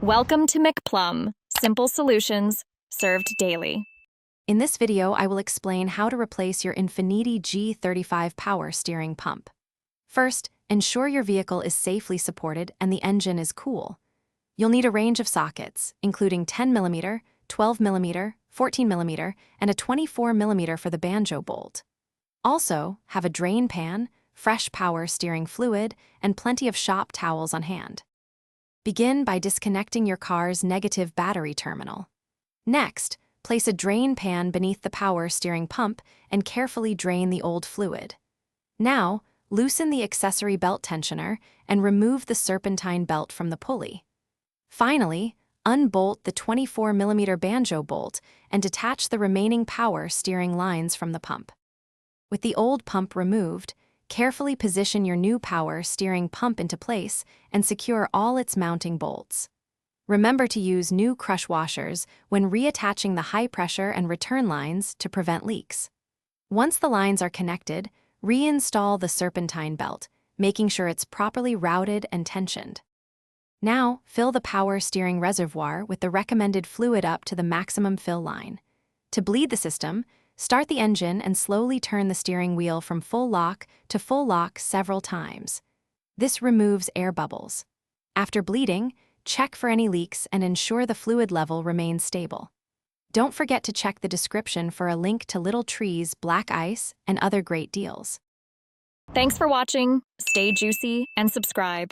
Welcome to McPlum, simple solutions served daily. In this video, I will explain how to replace your Infiniti G35 power steering pump. First, ensure your vehicle is safely supported and the engine is cool. You'll need a range of sockets, including 10mm, 12mm, 14mm, and a 24mm for the banjo bolt. Also, have a drain pan, fresh power steering fluid, and plenty of shop towels on hand. Begin by disconnecting your car's negative battery terminal. Next, place a drain pan beneath the power steering pump and carefully drain the old fluid. Now, loosen the accessory belt tensioner and remove the serpentine belt from the pulley. Finally, unbolt the 24mm banjo bolt and detach the remaining power steering lines from the pump. With the old pump removed, carefully position your new power steering pump into place and secure all its mounting bolts. Remember to use new crush washers when reattaching the high-pressure and return lines to prevent leaks. Once the lines are connected, reinstall the serpentine belt, making sure it's properly routed and tensioned. Now, fill the power steering reservoir with the recommended fluid up to the maximum fill line. To bleed the system, start the engine and slowly turn the steering wheel from full lock to full lock several times. This removes air bubbles. After bleeding, check for any leaks and ensure the fluid level remains stable. Don't forget to check the description for a link to Little Tree's black ice and other great deals. Thanks for watching. Stay juicy and subscribe.